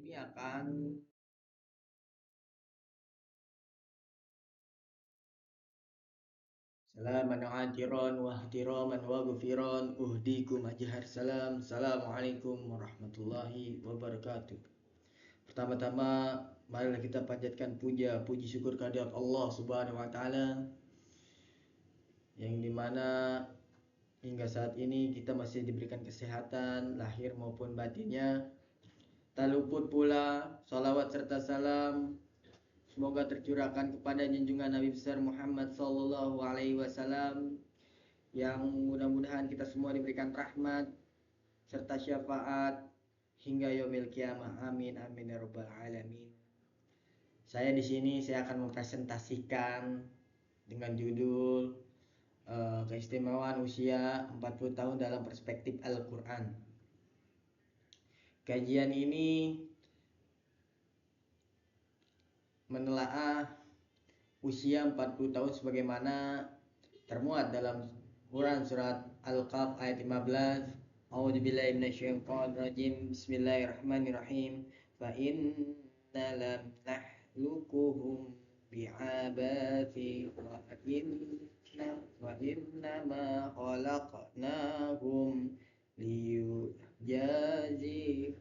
Ini akan salaman atiron wahtiraman wa gufiron uhdikum ajhar salam. Assalamualaikum warahmatullahi wabarakatuh. Pertama-tama marilah kita panjatkan puji syukur kehadirat Allah Subhanahu wa taala yang dimana hingga saat ini kita masih diberikan kesehatan lahir maupun batinnya. Tak luput pula salawat serta salam semoga tercurahkan kepada junjungan Nabi besar Muhammad sallallahu alaihi wasallam yang mudah-mudahan kita semua diberikan rahmat serta syafaat hingga yaumil kiamah. Amin amin ya rabbal alamin. Saya di sini akan mempresentasikan dengan judul keistimewaan usia 40 tahun dalam perspektif Al-Qur'an. Kajian ini menelaah usia 40 tahun sebagaimana termuat dalam Quran surat Al-Qaf ayat 15. A'udzubillahi minasyaitonir rajim. Bismillahirrahmanirrahim. Fa inna lam nahlukuhum bi'abati wa inna ma khalaqnahum liyujazi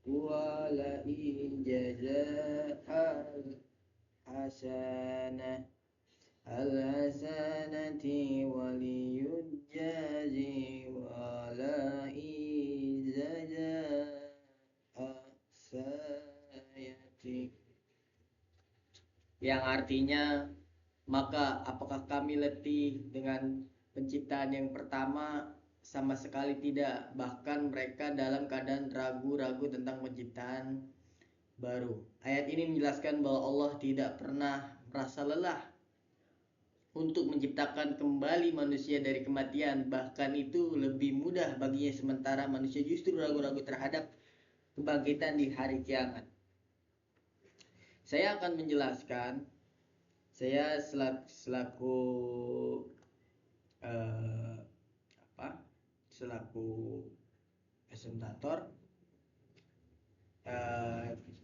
wa la ijaza'al hasanah al-hasanati waliyujazi walai sayati, yang artinya maka apakah kami letih dengan penciptaan yang pertama? Sama sekali tidak, bahkan mereka dalam keadaan ragu-ragu tentang penciptaan baru. Ayat ini menjelaskan bahwa Allah tidak pernah merasa lelah untuk menciptakan kembali manusia dari kematian. Bahkan itu lebih mudah baginya, sementara manusia justru ragu-ragu terhadap kebangkitan di hari kiamat. Saya akan menjelaskan, saya selaku presentator.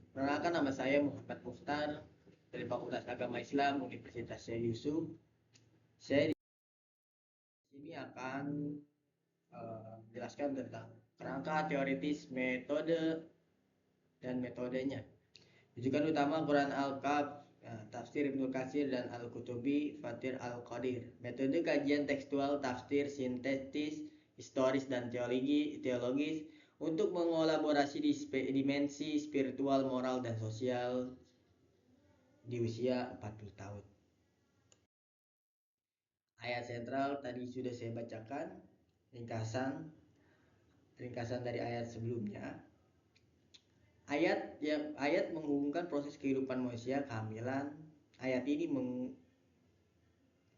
Perkenalkan, nama saya Muhammad Mukhtar dari Fakultas Agama Islam Universitas Syekh Yusuf. Saya di sini akan menjelaskan tentang kerangka teoritis, metode dan metodenya. Rujukan utama Quran Al-Kaf, tafsir Ibnu Katsir dan Al-Qutubi, Fathir Al-Qadir. Metode kajian tekstual, tafsir, sintetis, historis dan teologis untuk mengolaborasi di dimensi spiritual, moral dan sosial di usia 40 tahun. Ayat sentral tadi sudah saya bacakan, ringkasan dari ayat sebelumnya. Ayat menghubungkan proses kehidupan manusia kehamilan. Ayat ini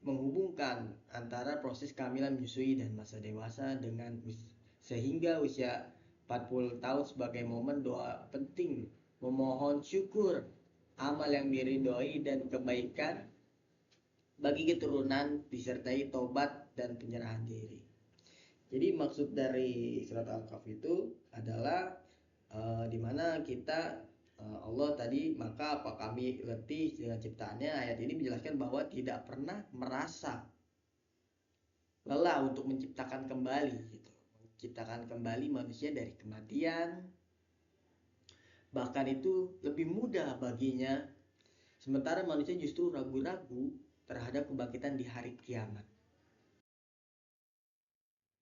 menghubungkan antara proses kehamilan, menyusui dan masa dewasa dengan sehingga usia 40 tahun sebagai momen doa penting, memohon syukur, amal yang diridhoi dan kebaikan bagi keturunan disertai tobat dan penyerahan diri. Jadi maksud dari surat Al-Kahf itu adalah di mana kita Allah tadi, maka apa kami letih dengan ciptaannya. Ayat ini menjelaskan bahwa tidak pernah merasa lelah untuk menciptakan kembali manusia dari kematian. Bahkan itu lebih mudah baginya, sementara manusia justru ragu-ragu terhadap kebangkitan di hari kiamat.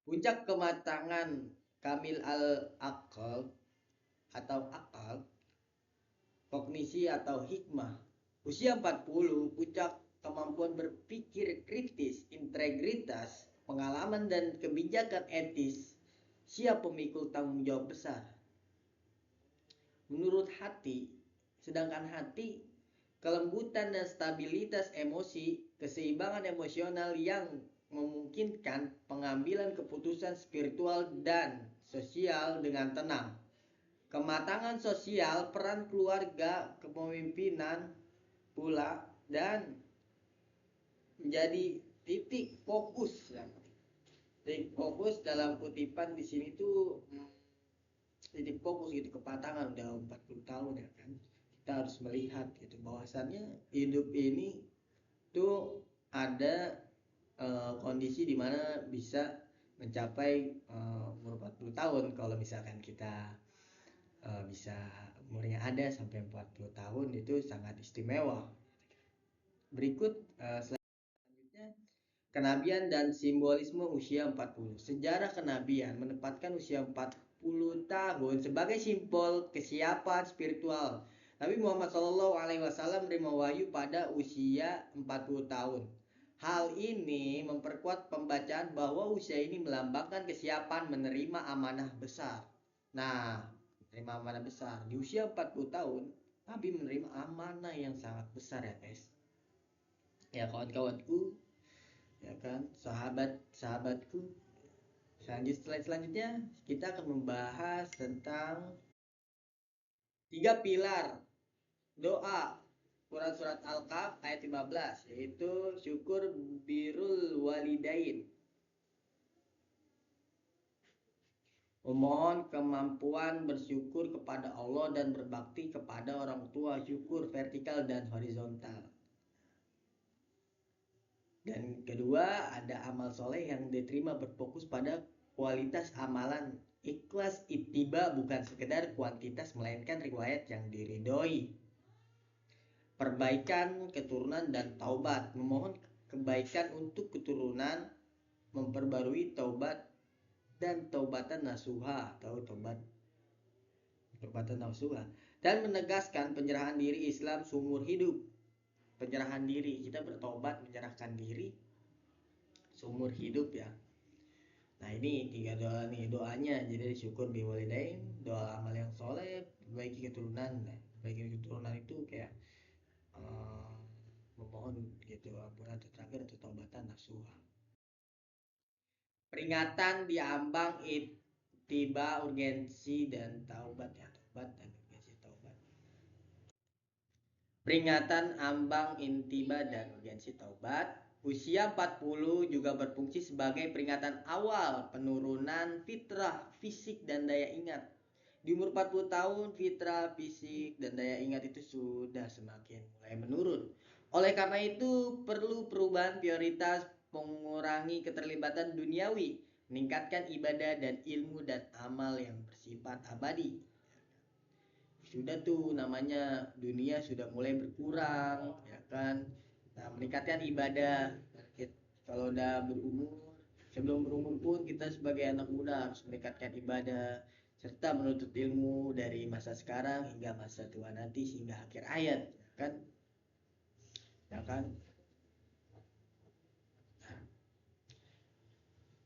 Puncak kematangan kamil al-aqal atau akal, kognisi atau hikmah, usia 40, puncak kemampuan berpikir kritis, integritas, pengalaman dan kebijakan etis, siap pemikul tanggung jawab besar. Menurut hati, sedangkan hati, kelembutan dan stabilitas emosi, keseimbangan emosional yang memungkinkan pengambilan keputusan spiritual dan sosial dengan tenang. Kematangan sosial, peran keluarga, kepemimpinan pula, dan menjadi titik fokus. Titik fokus dalam kutipan di sini tuh titik fokus gitu, kematangan udah 40 tahun ya kan. Kita harus melihat gitu bahwasannya hidup ini tuh ada kondisi di mana bisa mencapai umur 40 tahun kalau misalkan kita bisa umurnya ada sampai 40 tahun itu sangat istimewa. Berikut selanjutnya kenabian dan simbolisme usia 40. Sejarah kenabian menempatkan usia 40 tahun sebagai simbol kesiapan spiritual. Nabi Muhammad SAW menerima wahyu pada usia 40 tahun. Hal ini memperkuat pembacaan bahwa usia ini melambangkan kesiapan menerima amanah besar. Nah, menerima amanah besar di usia 40 tahun, Nabi menerima amanah yang sangat besar ya guys. Ya kawan-kawanku, ya kan, sahabatku. Selanjutnya kita akan membahas tentang 3 pilar doa Quran surat Al-Kahf ayat 15, yaitu syukur birrul walidain, memohon kemampuan bersyukur kepada Allah dan berbakti kepada orang tua, syukur vertikal dan horizontal. Dan kedua, ada amal soleh yang diterima berfokus pada kualitas amalan, ikhlas ittiba bukan sekedar kuantitas melainkan riwayat yang diridhoi. Perbaikan keturunan dan taubat, memohon kebaikan untuk keturunan, memperbarui taubat dan taubatan nasuha atau taubatan nasuha, dan menegaskan penyerahan diri Islam seumur hidup. Penyerahan diri, kita bertobat menyerahkan diri seumur hidup ya. Nah ini 3 doa nih doanya. Jadi syukur biwalidain, doa amal yang soleh, perbaiki keturunan. Nah, perbaiki keturunan itu kayak memohon gitu ampunan atau terakhir atau taubatan nasuha. Peringatan di ambang tiba urgensi dan taubat ya, taubat dan urgensi taubat. Peringatan ambang intiba dan urgensi taubat. Usia 40 juga berfungsi sebagai peringatan awal penurunan fitrah fisik dan daya ingat. Di umur 40 tahun fitrah fisik dan daya ingat itu sudah semakin mulai menurun. Oleh karena itu perlu perubahan prioritas, mengurangi keterlibatan duniawi, meningkatkan ibadah dan ilmu dan amal yang bersifat abadi. Sudah tuh namanya dunia sudah mulai berkurang ya kan. Nah, meningkatkan ibadah. Kalau udah berumur, sebelum berumur pun kita sebagai anak muda harus meningkatkan ibadah serta menuntut ilmu dari masa sekarang hingga masa tua nanti sehingga akhir hayat ya kan. Ya kan?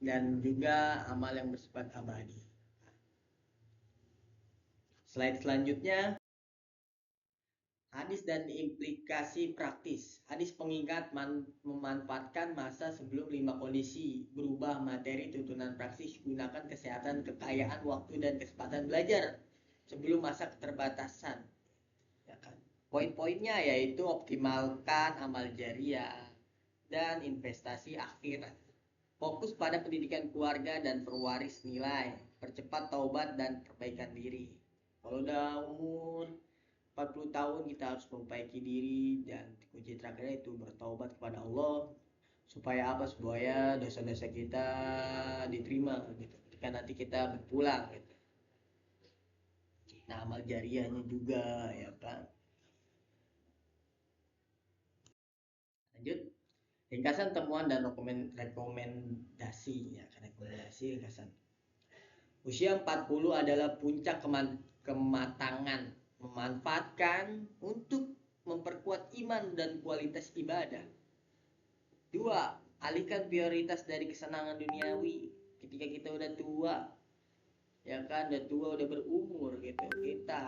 Dan juga amal yang bersifat abadi. Slide selanjutnya, hadis dan implikasi praktis. Hadis pengingat memanfaatkan masa sebelum 5 kondisi, berubah materi tuntunan praktis, gunakan kesehatan, kekayaan, waktu dan kesempatan belajar sebelum masa keterbatasan. Ya kan? Poin-poinnya yaitu optimalkan amal jariah dan investasi akhirat. Fokus pada pendidikan keluarga dan perwaris nilai, percepat taubat dan perbaikan diri. Kalau udah umur 40 tahun kita harus memperbaiki diri dan kunci terakhirnya itu bertaubat kepada Allah supaya apa? Supaya dosa-dosa kita diterima gitu. Ketika nanti kita berpulang gitu. Nah, amal jariahnya juga ya kan. Lanjut. Ringkasan temuan dan rekomendasi ya, rekomendasi ringkasan. Usia 40 adalah puncak kematangan, memanfaatkan untuk memperkuat iman dan kualitas ibadah. 2. Alihkan prioritas dari kesenangan duniawi. Ketika kita udah tua, ya kan, udah tua, udah berumur gitu, kita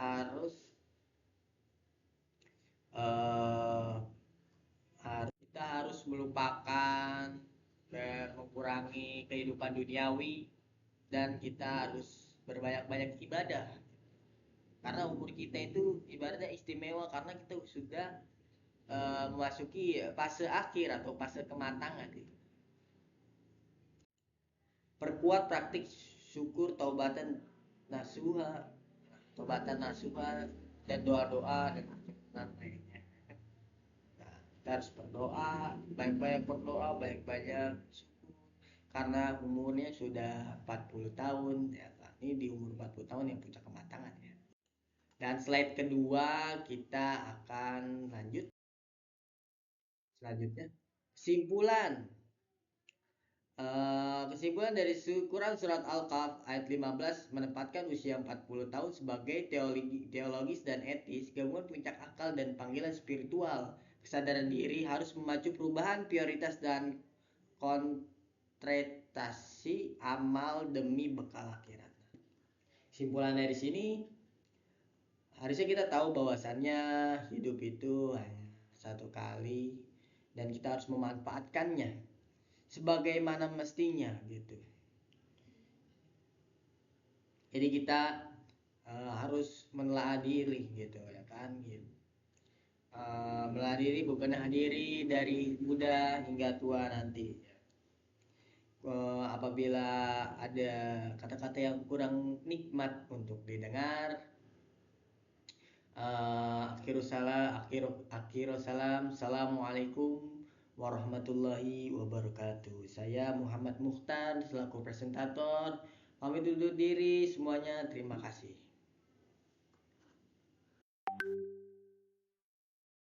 harus melupakan dan mengurangi kehidupan duniawi dan kita harus berbanyak-banyak ibadah. Karena umur kita itu ibaratnya istimewa karena kita sudah memasuki fase akhir atau fase kematangan gitu. Perkuat praktik syukur taubatan nasuha dan doa-doa dan lain-lainnya. Nah, kita harus berdoa, banyak-banyak berdoa, banyak-banyak syukur karena umurnya sudah 40 tahun ya kan. Ini di umur 40 tahun yang puncak kematangan ya. Dan slide kedua kita akan lanjut selanjutnya. Kesimpulan. Kesimpulan dari Quran surat Al-Kahf ayat 15 menempatkan usia 40 tahun sebagai teologis dan etis, gabungan puncak akal dan panggilan spiritual. Kesadaran diri harus memacu perubahan prioritas dan kontretasi amal demi bekal akhirat. Kesimpulan dari sini, harusnya kita tahu bahwasannya hidup itu hanya satu kali dan kita harus memanfaatkannya sebagaimana mestinya gitu. Jadi kita harus menelaah diri gitu ya kan gitu. Menelaah diri, bebenah diri dari muda hingga tua nanti. Apabila ada kata-kata yang kurang nikmat untuk didengar, akhirus salam, assalamualaikum warahmatullahi wabarakatuh. Saya Muhammad Mukhtar selaku presentator. Pamit undur diri semuanya. Terima kasih.